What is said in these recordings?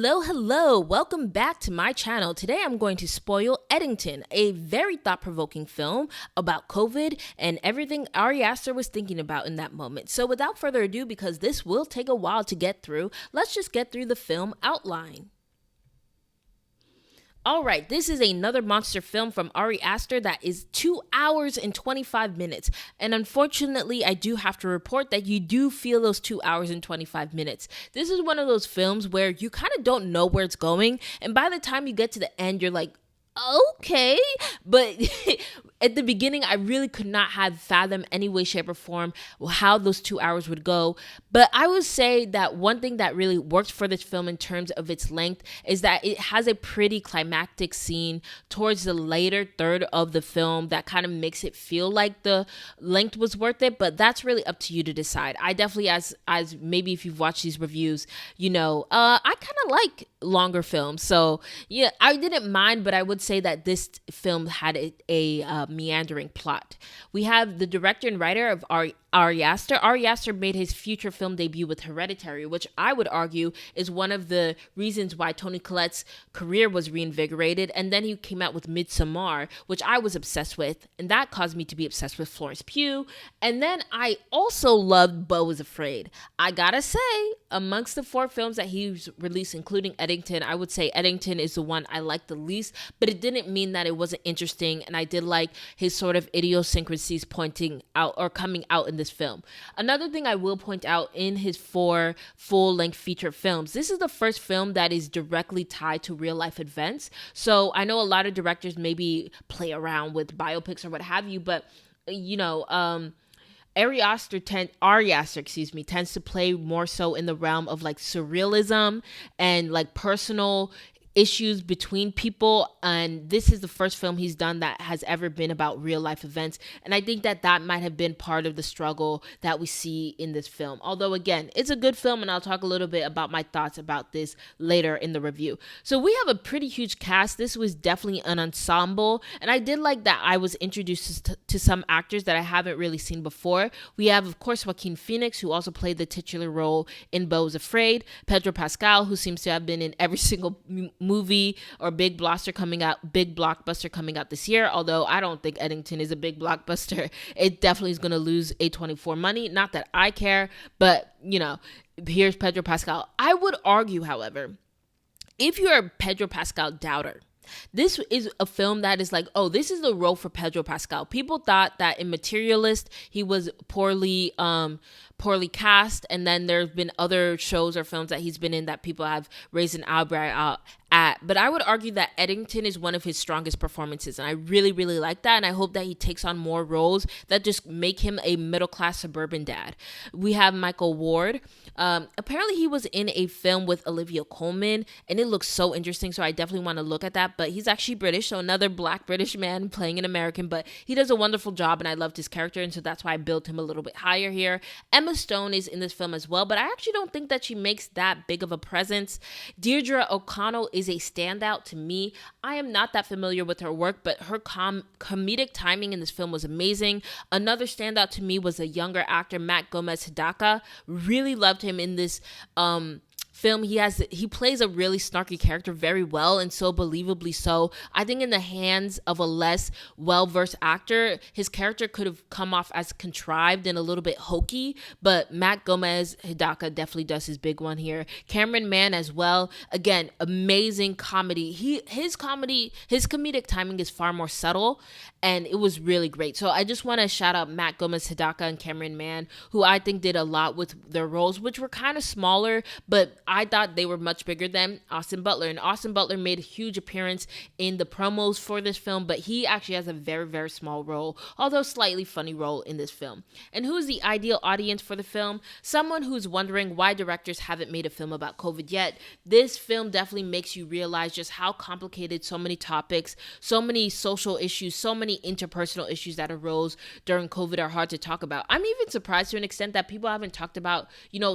Hello, welcome back to my channel. Today I'm going to spoil Eddington, a very thought-provoking film about COVID and everything Ari Aster was thinking about in that moment. So without further ado, because this will take a while to get through, let's just get through the film outline. All right, this is another monster film from Ari Aster that is 2 hours and 25 minutes. And unfortunately, I do have to report that you do feel those 2 hours and 25 minutes. This is one of those films where you kind of don't know where it's going. And by the time you get to the end, you're like, okay, but at the beginning I really could not have fathomed any way, shape, or form how those 2 hours would go. But I would say that one thing that really worked for this film in terms of its length is that it has a pretty climactic scene towards the later third of the film that kind of makes it feel like the length was worth it, but that's really up to you to decide. I definitely, as maybe if you've watched these reviews, I kind of like longer films, so yeah, I didn't mind, but I would say that this film had a meandering plot. We have the director and writer of Ari Aster. Ari Aster made his feature film debut with Hereditary, which I would argue is one of the reasons why Toni Collette's career was reinvigorated. And then he came out with Midsommar, which I was obsessed with, and that caused me to be obsessed with Florence Pugh. And then I also loved Beau is Afraid. I gotta say, amongst the 4 films that he's released, including Eddington, I would say Eddington is the one I liked the least, but it didn't mean that it wasn't interesting, and I did like his sort of idiosyncrasies pointing out or coming out in this film. Another thing I will point out in his 4 full-length feature films, this is the first film that is directly tied to real-life events. So I know a lot of directors maybe play around with biopics or what have you, but Ari Aster tends to play more so in the realm of like surrealism and like personal issues between people, and this is the first film he's done that has ever been about real life events, and I think that might have been part of the struggle that we see in this film. Although again, it's a good film, and I'll talk a little bit about my thoughts about this later in the review. So we have a pretty huge cast. This was definitely an ensemble, and I did like that I was introduced to some actors that I haven't really seen before. We have, of course, Joaquin Phoenix, who also played the titular role in Beau is Afraid, Pedro Pascal, who seems to have been in every single movie or big blockbuster coming out this year. Although I don't think Eddington is a big blockbuster, it definitely is going to lose A24 money. Not that I care, but here's Pedro Pascal. I would argue, however, if you're a Pedro Pascal doubter, this is a film that is like, oh, this is the role for Pedro Pascal. People thought that in Materialist he was poorly cast, and then there's been other shows or films that he's been in that people have raised an eyebrow at. But I would argue that Eddington is one of his strongest performances, and I really, really like that, and I hope that he takes on more roles that just make him a middle-class suburban dad. We have Michael Ward. Apparently he was in a film with Olivia Colman, and it looks so interesting, so I definitely want to look at that. But he's actually British, so another black British man playing an American, but he does a wonderful job, and I loved his character, and so that's why I built him a little bit higher here. Emma Stone is in this film as well, but I actually don't think that she makes that big of a presence. Deirdre O'Connell is a standout to me. I am not that familiar with her work, but her comedic timing in this film was amazing. Another standout to me was a younger actor, Matt Gomez-Hidaka. Really loved him in this film. He plays a really snarky character very well, and so believably so. I think in the hands of a less well-versed actor, his character could have come off as contrived and a little bit hokey, but Matt Gomez-Hidaka definitely does his big one here. Cameron Mann as well. Again, amazing comedy. His comedic timing is far more subtle, and it was really great. So I just want to shout out Matt Gomez-Hidaka and Cameron Mann, who I think did a lot with their roles, which were kind of smaller, but I thought they were much bigger than Austin Butler. And Austin Butler made a huge appearance in the promos for this film, but he actually has a very, very small role, although slightly funny role in this film. And who is the ideal audience for the film? Someone who's wondering why directors haven't made a film about COVID yet. This film definitely makes you realize just how complicated so many topics, so many social issues, so many interpersonal issues that arose during COVID are hard to talk about. I'm even surprised to an extent that people haven't talked about,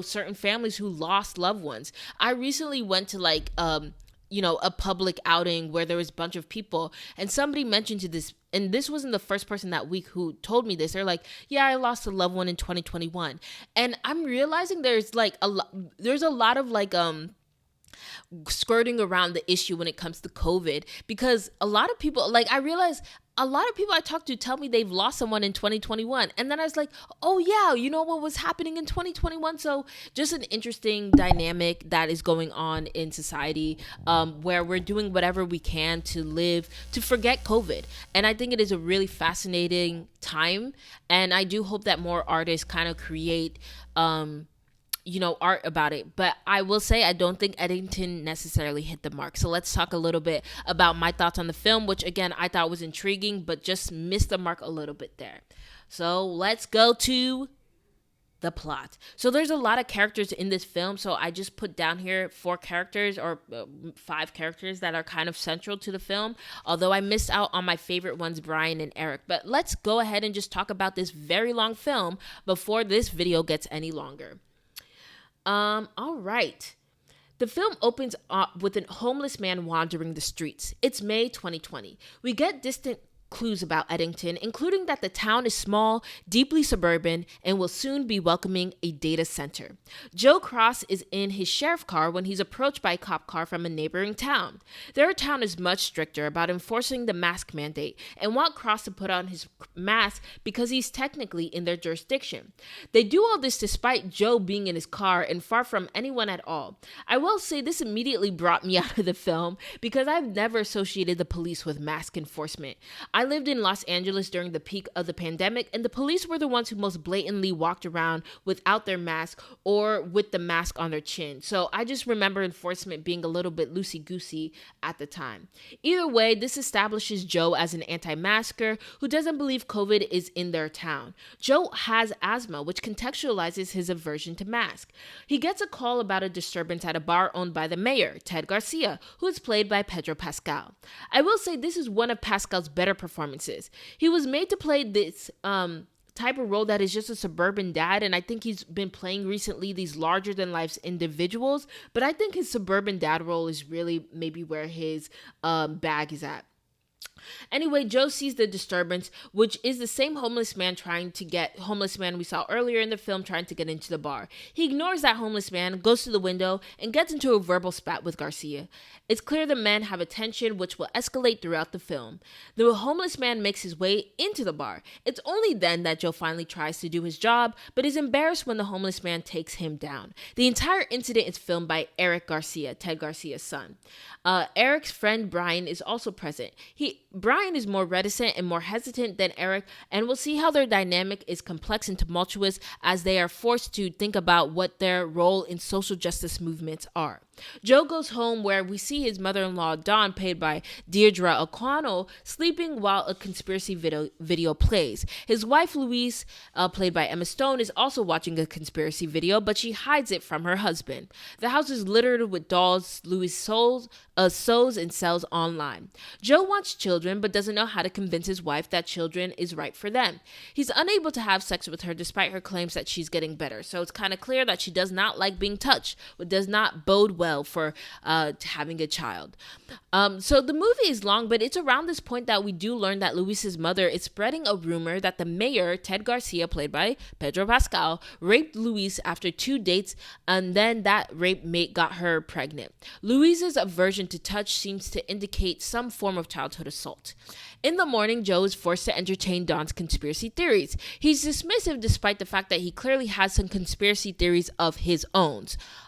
certain families who lost loved ones. I recently went to a public outing where there was a bunch of people, and somebody mentioned to this, and this wasn't the first person that week who told me this. They're like, yeah, I lost a loved one in 2021. And I'm realizing there's a lot of skirting around the issue when it comes to COVID, because a lot of people, like, I realize a lot of people I talk to tell me they've lost someone in 2021. And then I was like, oh, yeah, you know what was happening in 2021? So just an interesting dynamic that is going on in society, where we're doing whatever we can to live, to forget COVID. And I think it is a really fascinating time. And I do hope that more artists kind of create, art about it. But I will say I don't think Eddington necessarily hit the mark. So let's talk a little bit about my thoughts on the film, which again I thought was intriguing, but just missed the mark a little bit there. So let's go to the plot. So there's a lot of characters in this film. So I just put down here 4 characters or 5 characters that are kind of central to the film. Although I missed out on my favorite ones, Brian and Eric. But let's go ahead and just talk about this very long film before this video gets any longer. All right. The film opens up with a homeless man wandering the streets. It's May 2020. We get distant clues about Eddington, including that the town is small, deeply suburban, and will soon be welcoming a data center. Joe Cross is in his sheriff car when he's approached by a cop car from a neighboring town. Their town is much stricter about enforcing the mask mandate and want Cross to put on his mask because he's technically in their jurisdiction. They do all this despite Joe being in his car and far from anyone at all. I will say this immediately brought me out of the film because I've never associated the police with mask enforcement. I lived in Los Angeles during the peak of the pandemic, and the police were the ones who most blatantly walked around without their mask or with the mask on their chin. So I just remember enforcement being a little bit loosey-goosey at the time. Either way, this establishes Joe as an anti-masker who doesn't believe COVID is in their town. Joe has asthma, which contextualizes his aversion to masks. He gets a call about a disturbance at a bar owned by the mayor, Ted Garcia, who is played by Pedro Pascal. I will say this is one of Pascal's better performances. He was made to play this type of role that is just a suburban dad, and I think he's been playing recently these larger than life individuals, but I think his suburban dad role is really maybe where his bag is at. Anyway, Joe sees the disturbance, which is the same homeless man we saw earlier in the film trying to get into the bar. He ignores that homeless man, goes to the window, and gets into a verbal spat with Garcia. It's clear the men have a tension which will escalate throughout the film. The homeless man makes his way into the bar. It's only then that Joe finally tries to do his job, but is embarrassed when the homeless man takes him down. The entire incident is filmed by Eric Garcia, Ted Garcia's son. Eric's friend Brian is also present. Brian is more reticent and more hesitant than Eric, and we'll see how their dynamic is complex and tumultuous as they are forced to think about what their role in social justice movements are. Joe goes home where we see his mother-in-law, Dawn, played by Deirdre O'Connell, sleeping while a conspiracy video plays. His wife, Louise, played by Emma Stone, is also watching a conspiracy video, but she hides it from her husband. The house is littered with dolls Louise sews and sells online. Joe wants children, but doesn't know how to convince his wife that children is right for them. He's unable to have sex with her despite her claims that she's getting better, so it's kind of clear that she does not like being touched, which does not bode well for having a child. So the movie is long, but it's around this point that we do learn that Luis's mother is spreading a rumor that the mayor, Ted Garcia, played by Pedro Pascal, raped Luis after 2 dates, and then that rape mate got her pregnant. Luis's aversion to touch seems to indicate some form of childhood assault. In the morning, Joe is forced to entertain Don's conspiracy theories. He's dismissive despite the fact that he clearly has some conspiracy theories of his own.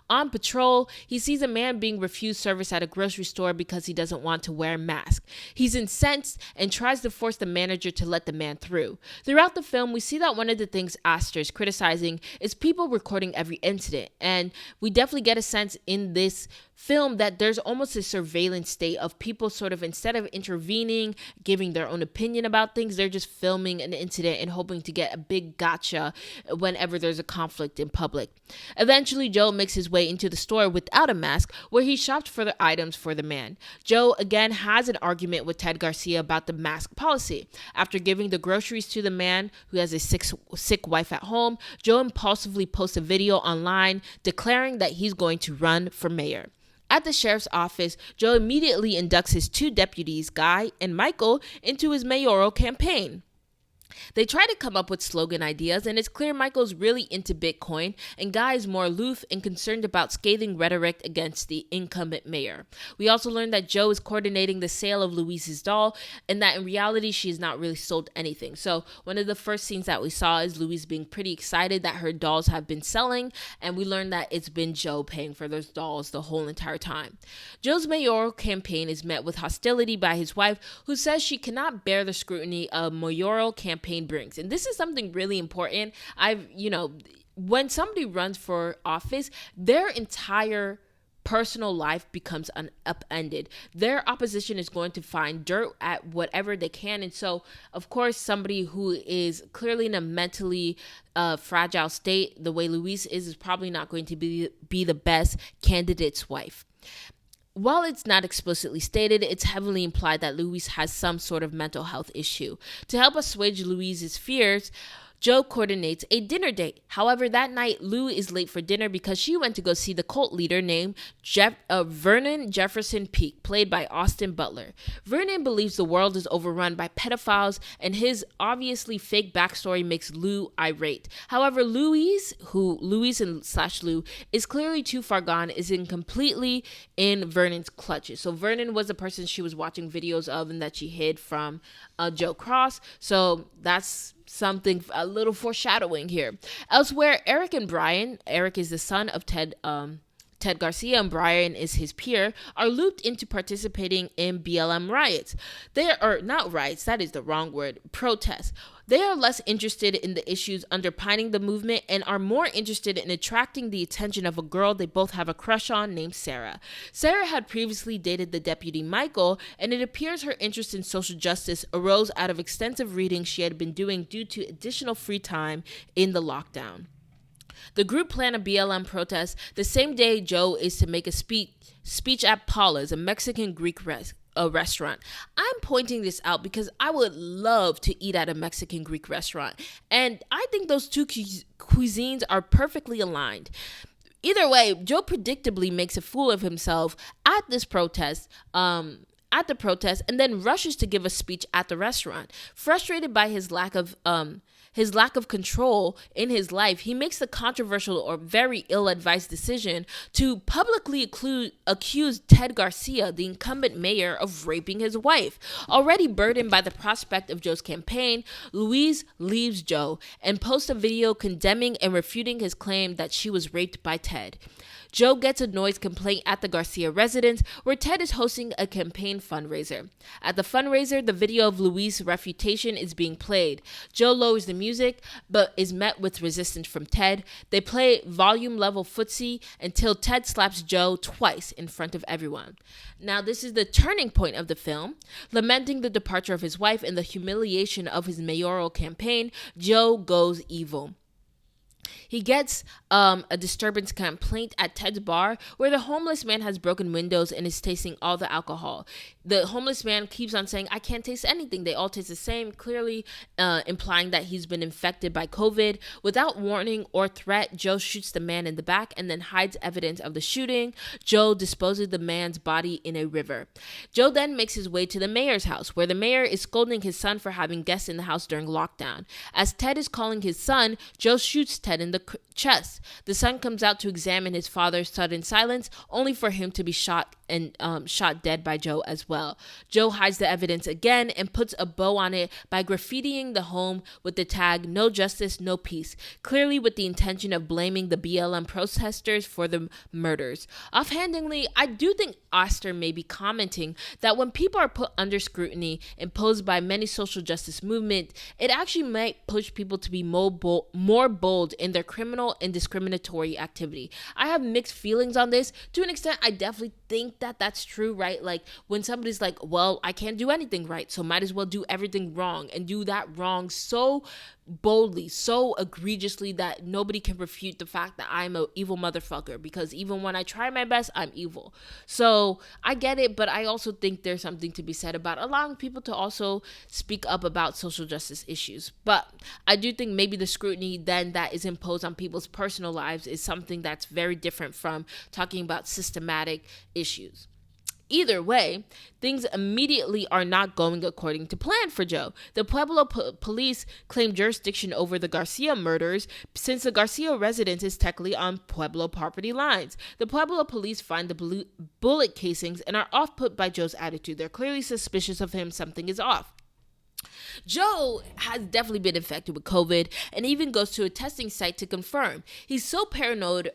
On patrol, he sees a man being refused service at a grocery store because he doesn't want to wear a mask. He's incensed and tries to force the manager to let the man through. Throughout the film, we see that one of the things Astor is criticizing is people recording every incident, and we definitely get a sense in this film that there's almost a surveillance state of people sort of, instead of intervening, giving their own opinion about things, they're just filming an incident and hoping to get a big gotcha whenever there's a conflict in public. Eventually, Joe makes his way into the store without a mask, where he shopped for the items for the man. Joe again has an argument with Ted Garcia about the mask policy. After giving the groceries to the man who has a sick wife at home, Joe impulsively posts a video online declaring that he's going to run for mayor. At the sheriff's office, Joe immediately inducts his 2 deputies, Guy and Michael, into his mayoral campaign. They try to come up with slogan ideas, and it's clear Michael's really into Bitcoin, and Guy is more aloof and concerned about scathing rhetoric against the incumbent mayor. We also learn that Joe is coordinating the sale of Louise's doll, and that in reality, she has not really sold anything. So, one of the first scenes that we saw is Louise being pretty excited that her dolls have been selling, and we learn that it's been Joe paying for those dolls the whole entire time. Joe's mayoral campaign is met with hostility by his wife, who says she cannot bear the scrutiny a mayoral campaign brings. And this is something really important. When somebody runs for office, their entire personal life becomes upended. Their opposition is going to find dirt at whatever they can. And so, of course, somebody who is clearly in a mentally fragile state, the way Louise is probably not going to be the best candidate's wife. While it's not explicitly stated, it's heavily implied that Louise has some sort of mental health issue. To help assuage Louise's fears, Joe coordinates a dinner date. However, that night, Lou is late for dinner because she went to go see the cult leader named Vernon Jefferson Peake, played by Austin Butler. Vernon believes the world is overrun by pedophiles, and his obviously fake backstory makes Lou irate. However, Louise and Lou is clearly too far gone, is completely in Vernon's clutches. So Vernon was the person she was watching videos of and that she hid from Joe Cross. So that's something, a little foreshadowing here. Elsewhere, Eric and Brian, Eric is the son of Ted Garcia, and Brian is his peer, are looped into participating in BLM riots. They are not riots, that is the wrong word, protests. They are less interested in the issues underpinning the movement and are more interested in attracting the attention of a girl they both have a crush on named Sarah. Sarah had previously dated the deputy Michael, and it appears her interest in social justice arose out of extensive reading she had been doing due to additional free time in the lockdown. The group planned a BLM protest the same day Joe is to make a speech at Paula's, a Mexican-Greek restaurant. I'm pointing this out because I would love to eat at a Mexican-Greek restaurant, and I think those two cuisines are perfectly aligned. Either way, Joe predictably makes a fool of himself at this protest, and then rushes to give a speech at the restaurant. Frustrated by his lack of control in his life, he makes the controversial or very ill-advised decision to publicly accuse Ted Garcia, the incumbent mayor, of raping his wife. Already burdened by the prospect of Joe's campaign, Louise leaves Joe and posts a video condemning and refuting his claim that she was raped by Ted. Joe gets a noise complaint at the Garcia residence, where Ted is hosting a campaign fundraiser. At the fundraiser, the video of Louise's refutation is being played. Joe lowers the music, but is met with resistance from Ted. They play volume level footsie until Ted slaps Joe twice in front of everyone. Now, this is the turning point of the film. Lamenting the departure of his wife and the humiliation of his mayoral campaign, Joe goes evil. He gets a disturbance complaint at Ted's bar, where the homeless man has broken windows and is tasting all the alcohol. The homeless man keeps on saying, "I can't taste anything. They all taste the same," clearly implying that he's been infected by COVID. Without warning or threat, Joe shoots the man in the back and then hides evidence of the shooting. Joe disposes the man's body in a river. Joe then makes his way to the mayor's house, where the mayor is scolding his son for having guests in the house during lockdown. As Ted is calling his son, Joe shoots Ted in the chest. The son comes out to examine his father's sudden silence, only for him to be shot dead by Joe as well. Joe hides the evidence again and puts a bow on it by graffitiing the home with the tag "No Justice, No Peace," clearly with the intention of blaming the BLM protesters for the murders. Offhandedly, I do think Oster may be commenting that when people are put under scrutiny imposed by many social justice movements, it actually might push people to be more bold in their criminal and discriminatory activity. I have mixed feelings on this. To an extent, I definitely think that that's true, right? Like when somebody's like, well, I can't do anything right, so might as well do everything wrong, and do that wrong so boldly, so egregiously that nobody can refute the fact that I'm an evil motherfucker, because even when I try my best, I'm evil. So I get it, but I also think there's something to be said about allowing people to also speak up about social justice issues. But I do think maybe the scrutiny then that is imposed on people's personal lives is something that's very different from talking about systematic issues. Either way, things immediately are not going according to plan for Joe. The Pueblo police claim jurisdiction over the Garcia murders since the Garcia residence is technically on Pueblo property lines. The Pueblo police find the bullet casings and are off put by Joe's attitude. They're clearly suspicious of him. Something is off. Joe has definitely been infected with COVID and even goes to a testing site to confirm. He's so paranoid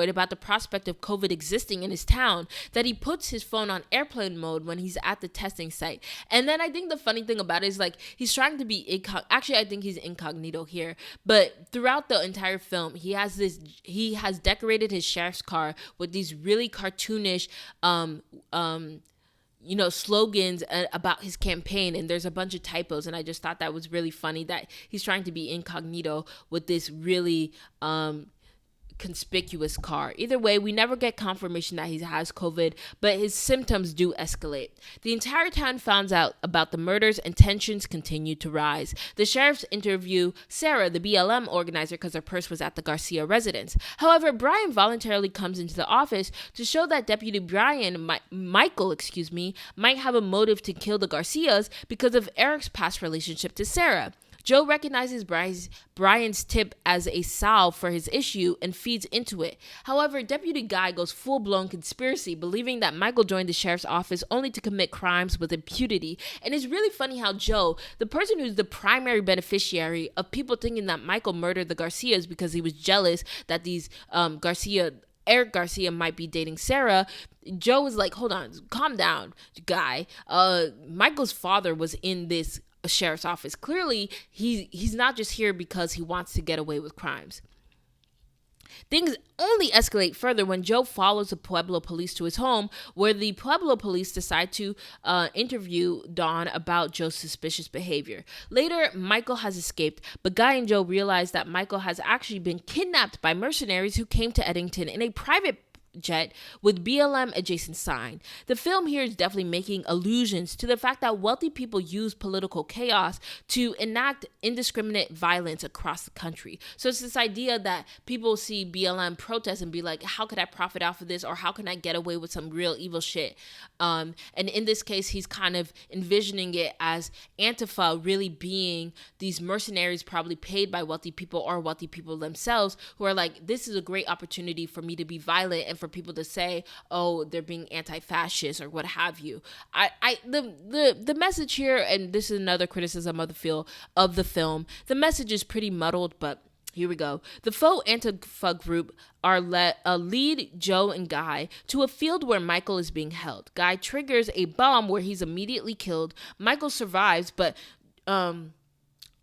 about the prospect of COVID existing in his town that he puts his phone on airplane mode when he's at the testing site. And then I think the funny thing about it is, like, he's trying to be actually, I think he's incognito here, but throughout the entire film, he has decorated his sheriff's car with these really cartoonish slogans about his campaign, and there's a bunch of typos, and I just thought that was really funny that he's trying to be incognito with this really conspicuous car. Either way, we never get confirmation that he has COVID, but his symptoms do escalate. The entire town finds out about the murders and tensions continue to rise. The sheriffs interview Sarah, the BLM organizer, because her purse was at the Garcia residence. However, Brian voluntarily comes into the office to show that Deputy Michael might have a motive to kill the Garcias because of Eric's past relationship to Sarah. Joe recognizes Brian's tip as a salve for his issue and feeds into it. However, Deputy Guy goes full-blown conspiracy, believing that Michael joined the sheriff's office only to commit crimes with impunity. And it's really funny how Joe, the person who's the primary beneficiary of people thinking that Michael murdered the Garcias because he was jealous that these Eric Garcia might be dating Sarah, Joe was like, hold on, calm down, Guy. Michael's father was in this sheriff's office. Clearly, he's not just here because he wants to get away with crimes. Things only escalate further when Joe follows the Pueblo police to his home, where the Pueblo police decide to interview Don about Joe's suspicious behavior. Later, Michael has escaped, but Guy and Joe realize that Michael has actually been kidnapped by mercenaries who came to Eddington in a private jet with BLM adjacent sign. The film here is definitely making allusions to the fact that wealthy people use political chaos to enact indiscriminate violence across the country. So it's this idea that people see BLM protests and be like, how could I profit off of this? Or how can I get away with some real evil shit? And in this case, he's kind of envisioning it as Antifa really being these mercenaries probably paid by wealthy people or wealthy people themselves who are like, this is a great opportunity for me to be violent and for people to say, oh, they're being anti-fascist or what have you. The message here, and this is another criticism of the film, the message is pretty muddled, but here we go. The faux Antifa group lead Joe and Guy to a field where Michael is being held. Guy triggers a bomb where he's immediately killed. Michael survives, but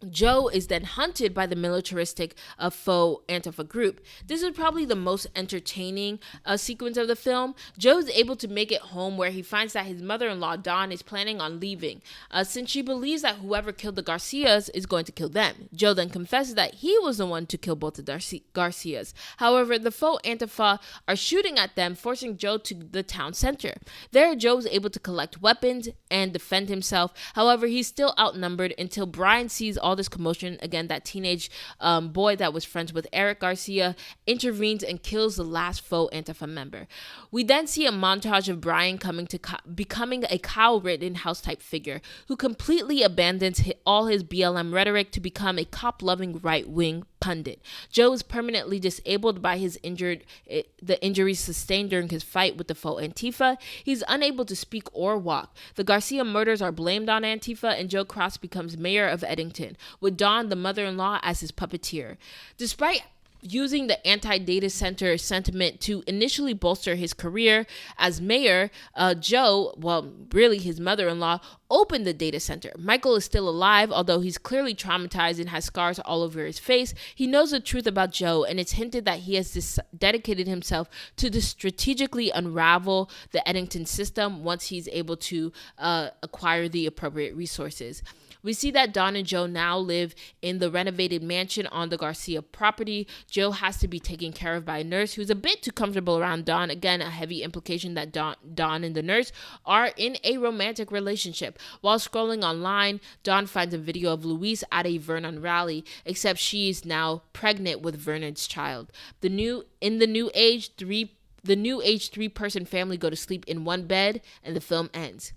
Joe is then hunted by the militaristic faux Antifa group. This is probably the most entertaining sequence of the film. Joe's able to make it home where he finds that his mother-in-law, Dawn, is planning on leaving since she believes that whoever killed the Garcias is going to kill them. Joe then confesses that he was the one to kill both the Garcias. However, the faux Antifa are shooting at them, forcing Joe to the town center. There, Joe is able to collect weapons and defend himself. However, he's still outnumbered until Brian sees all this commotion. Again, that teenage boy that was friends with Eric Garcia intervenes and kills the last faux Antifa member. We then see a montage of Brian becoming a Kyle Rittenhouse type figure who completely abandons all his BLM rhetoric to become a cop-loving right-wing pundit. Joe is permanently disabled by the injuries sustained during his fight with the faux Antifa. He's unable to speak or walk. The Garcia murders are blamed on Antifa, and Joe Cross becomes mayor of Eddington, with Dawn, the mother-in-law, as his puppeteer. Despite using the anti-data center sentiment to initially bolster his career as mayor, Joe, well, really his mother-in-law, opened the data center. Michael is still alive, although he's clearly traumatized and has scars all over his face. He knows the truth about Joe, and it's hinted that he has dedicated himself to strategically unravel the Eddington system once he's able to acquire the appropriate resources. We see that Dawn and Joe now live in the renovated mansion on the Garcia property. Joe has to be taken care of by a nurse who's a bit too comfortable around Dawn. Again, a heavy implication that Dawn and the nurse are in a romantic relationship. While scrolling online, Dawn finds a video of Luis at a Vernon rally, except she's now pregnant with Vernon's child. In the new age, three The new age 3-person family go to sleep in one bed, and the film ends.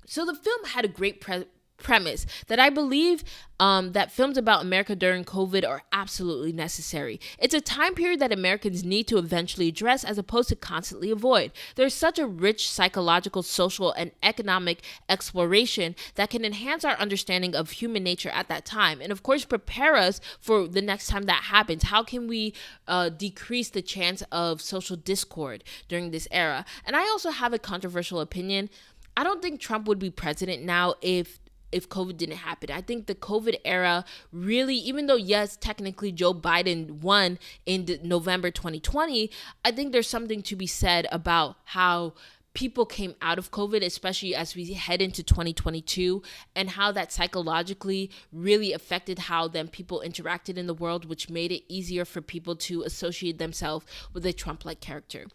So the film had a great premise that I believe that films about America during COVID are absolutely necessary. It's a time period that Americans need to eventually address as opposed to constantly avoid. There's such a rich psychological, social, and economic exploration that can enhance our understanding of human nature at that time, and of course prepare us for the next time that happens. How can we decrease the chance of social discord during this era? And I also have a controversial opinion. I don't think Trump would be president now if COVID didn't happen. I think the COVID era really, even though yes, technically Joe Biden won in November 2020, I think there's something to be said about how people came out of COVID, especially as we head into 2022, and how that psychologically really affected how then people interacted in the world, which made it easier for people to associate themselves with a Trump-like character.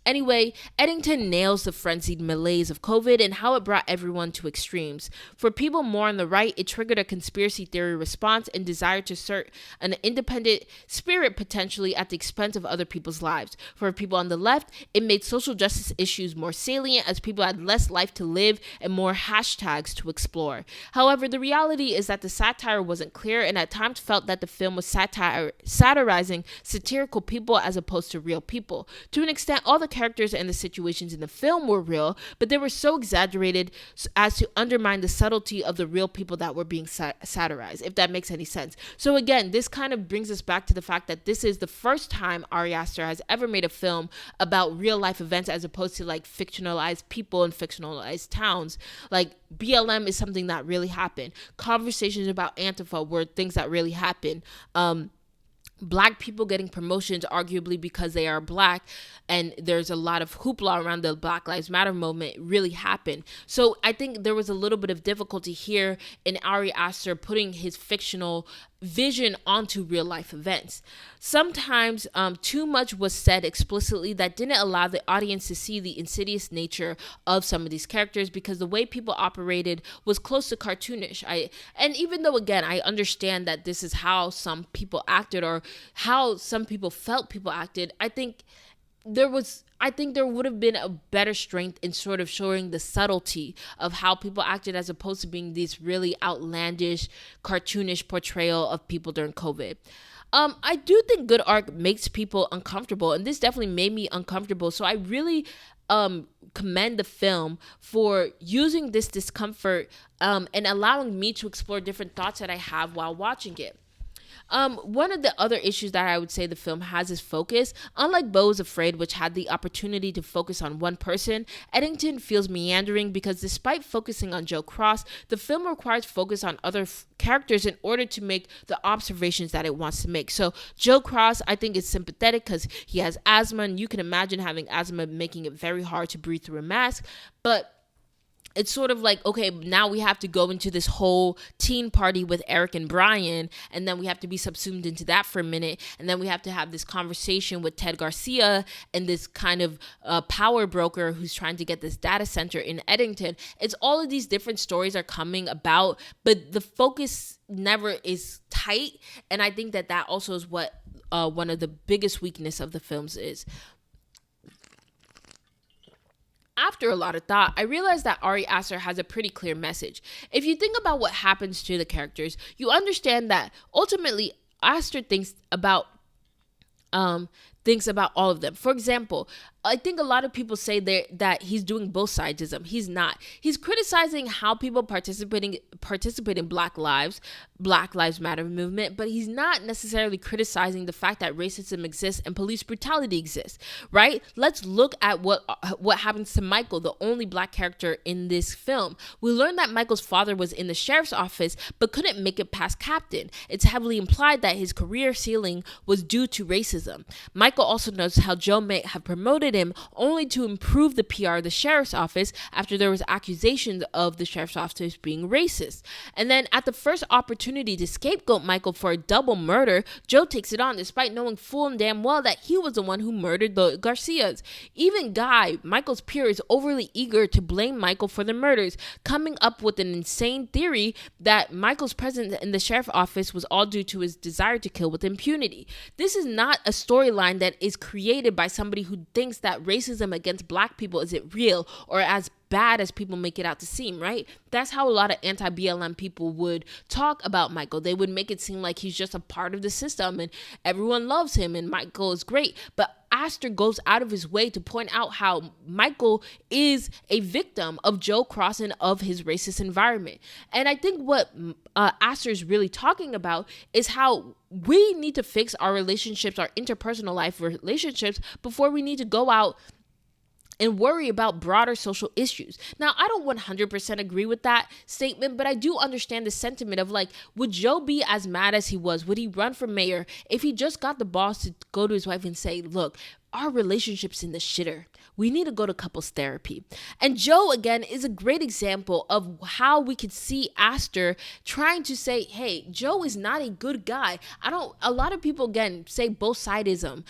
Anyway, Eddington nails the frenzied malaise of COVID and how it brought everyone to extremes. For people more on the right, it triggered a conspiracy theory response and desire to assert an independent spirit potentially at the expense of other people's lives. For people on the left, it made social justice issues more salient as people had less life to live and more hashtags to explore. However, the reality is that the satire wasn't clear, and at times felt that the film was satirizing satirical people as opposed to real people. To an extent, all the characters and the situations in the film were real, but they were so exaggerated as to undermine the subtlety of the real people that were being satirized, if that makes any sense. So again, this kind of brings us back to the fact that this is the first time Ari Aster has ever made a film about real life events as opposed to like fictionalized people and fictionalized towns. Like BLM is something that really happened. Conversations about Antifa were things that really happened. Black people getting promotions arguably because they are black, and there's a lot of hoopla around the Black Lives Matter movement really happened. So I think there was a little bit of difficulty here in Ari Aster putting his fictional vision onto real life events. Sometimes too much was said explicitly that didn't allow the audience to see the insidious nature of some of these characters, because the way people operated was close to cartoonish. And even though again I understand that this is how some people acted or how some people felt people acted, I think there would have been a better strength in sort of showing the subtlety of how people acted as opposed to being these really outlandish, cartoonish portrayal of people during COVID. I do think good art makes people uncomfortable, and this definitely made me uncomfortable. So I really commend the film for using this discomfort and allowing me to explore different thoughts that I have while watching it. One of the other issues that I would say the film has is focus. Unlike Beau is Afraid, which had the opportunity to focus on one person, Eddington feels meandering because despite focusing on Joe Cross, the film requires focus on other characters in order to make the observations that it wants to make. So Joe Cross, I think, is sympathetic because he has asthma, and you can imagine having asthma making it very hard to breathe through a mask. But it's sort of like, okay, now we have to go into this whole teen party with Eric and Brian, and then we have to be subsumed into that for a minute, and then we have to have this conversation with Ted Garcia and this kind of power broker who's trying to get this data center in Eddington. It's all of these different stories are coming about, but the focus never is tight, and I think that also is what one of the biggest weakness of the films is. After a lot of thought, I realized that Ari Aster has a pretty clear message. If you think about what happens to the characters, you understand that ultimately Aster thinks about all of them. For example, I think a lot of people say that he's doing both sidesism. He's not. He's criticizing how people participate in Black Lives Matter movement, but he's not necessarily criticizing the fact that racism exists and police brutality exists, right? Let's look at what happens to Michael, the only Black character in this film. We learned that Michael's father was in the sheriff's office but couldn't make it past captain. It's heavily implied that his career ceiling was due to racism. Michael also notes how Joe may have promoted him only to improve the PR of the sheriff's office after there was accusations of the sheriff's office being racist. And then at the first opportunity to scapegoat Michael for a double murder, Joe takes it on despite knowing full and damn well that he was the one who murdered the Garcias. Even Guy, Michael's peer, is overly eager to blame Michael for the murders, coming up with an insane theory that Michael's presence in the sheriff's office was all due to his desire to kill with impunity. This is not a storyline mind that is created by somebody who thinks that racism against black people isn't real or as bad as people make it out to seem, right? That's how a lot of anti-BLM people would talk about Michael. They would make it seem like he's just a part of the system and everyone loves him and Michael is great. But Astor goes out of his way to point out how Michael is a victim of Joe Cross and of his racist environment. And I think what Astor is really talking about is how we need to fix our relationships, our interpersonal life relationships, before we need to go out and worry about broader social issues. Now, I don't 100% agree with that statement, but I do understand the sentiment of like, would Joe be as mad as he was? Would he run for mayor if he just got the boss to go to his wife and say, look, our relationship's in the shitter. We need to go to couples therapy. And Joe, again, is a great example of how we could see Astor trying to say, hey, Joe is not a good guy. A lot of people, again, say both sidism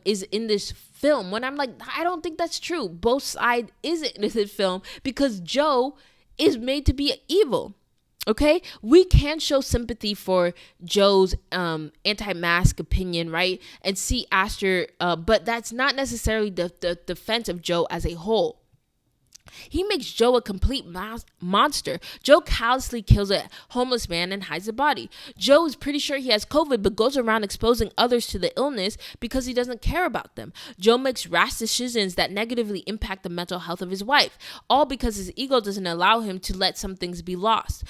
is in this film, when I'm like, I don't think that's true. Both side isn't in this film because Joe is made to be evil. Okay, we can show sympathy for Joe's anti-mask opinion, right? And see Astor, but that's not necessarily the defense of Joe as a whole. He makes Joe a complete monster. Joe callously kills a homeless man and hides the body. Joe is pretty sure he has COVID, but goes around exposing others to the illness because he doesn't care about them. Joe makes rash decisions that negatively impact the mental health of his wife, all because his ego doesn't allow him to let some things be lost.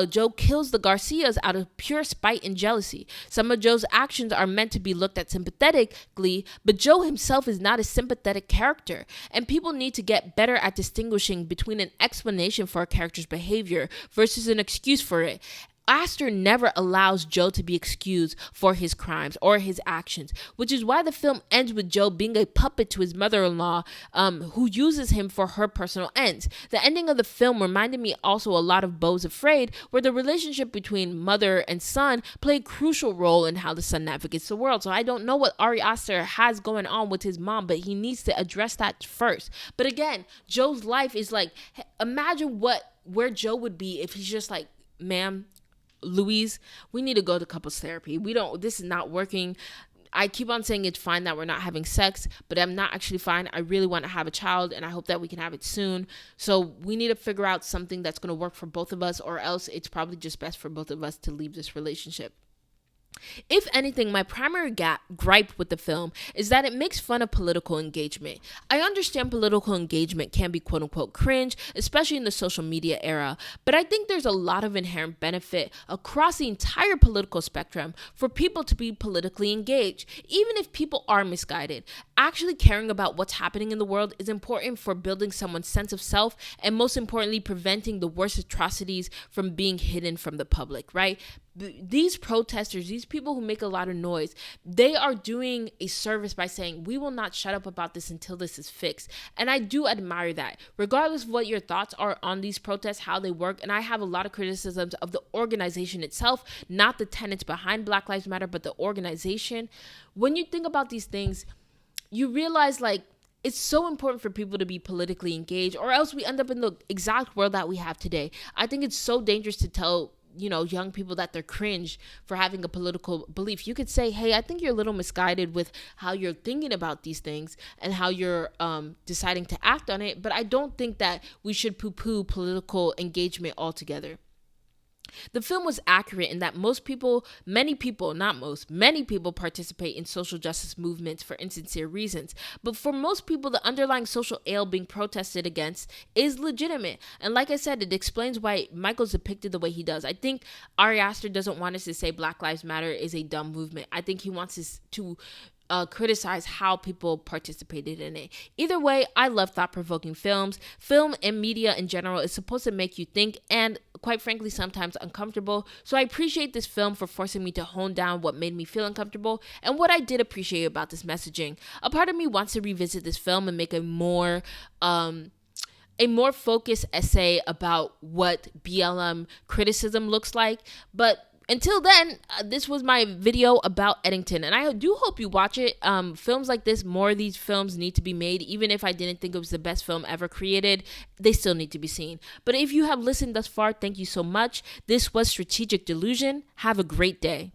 Joe kills the Garcias out of pure spite and jealousy. Some of Joe's actions are meant to be looked at sympathetically, but Joe himself is not a sympathetic character, and people need to get better at distinguishing between an explanation for a character's behavior versus an excuse for it. Astor never allows Joe to be excused for his crimes or his actions, which is why the film ends with Joe being a puppet to his mother-in-law, who uses him for her personal ends. The ending of the film reminded me also a lot of Beau's Afraid, where the relationship between mother and son play a crucial role in how the son navigates the world. So I don't know what Ari Aster has going on with his mom, but he needs to address that first. But again, Joe's life is like, imagine where Joe would be if he's just like, ma'am, Louise, we need to go to couples therapy. This is not working. I keep on saying it's fine that we're not having sex, but I'm not actually fine. I really want to have a child and I hope that we can have it soon. So we need to figure out something that's going to work for both of us, or else it's probably just best for both of us to leave this relationship. If anything, my primary gripe with the film is that it makes fun of political engagement. I understand political engagement can be quote unquote cringe, especially in the social media era, but I think there's a lot of inherent benefit across the entire political spectrum for people to be politically engaged. Even if people are misguided, actually caring about what's happening in the world is important for building someone's sense of self and, most importantly, preventing the worst atrocities from being hidden from the public, right? These protesters, these people who make a lot of noise, they are doing a service by saying, we will not shut up about this until this is fixed. And I do admire that, regardless of what your thoughts are on these protests, how they work. And I have a lot of criticisms of the organization itself, not the tenets behind Black Lives Matter, but the organization. When you think about these things, you realize like, it's so important for people to be politically engaged, or else we end up in the exact world that we have today. I think it's so dangerous to tell young people that they're cringe for having a political belief. You could say, hey, I think you're a little misguided with how you're thinking about these things and how you're deciding to act on it. But I don't think that we should poo-poo political engagement altogether. The film was accurate in that many people participate in social justice movements for insincere reasons. But for most people, the underlying social ail being protested against is legitimate. And like I said, it explains why Michael's depicted the way he does. I think Ari Aster doesn't want us to say Black Lives Matter is a dumb movement. I think he wants us to criticize how people participated in it. Either way, I love thought-provoking films. Film and media in general is supposed to make you think and, quite frankly, sometimes uncomfortable. So I appreciate this film for forcing me to hone down what made me feel uncomfortable and what I did appreciate about this messaging. A part of me wants to revisit this film and make a more focused essay about what BLM criticism looks like. But until then, this was my video about Eddington, and I do hope you watch it. Films like this, more of these films need to be made. Even if I didn't think it was the best film ever created, they still need to be seen. But if you have listened thus far, thank you so much. This was Strategic Delusion. Have a great day.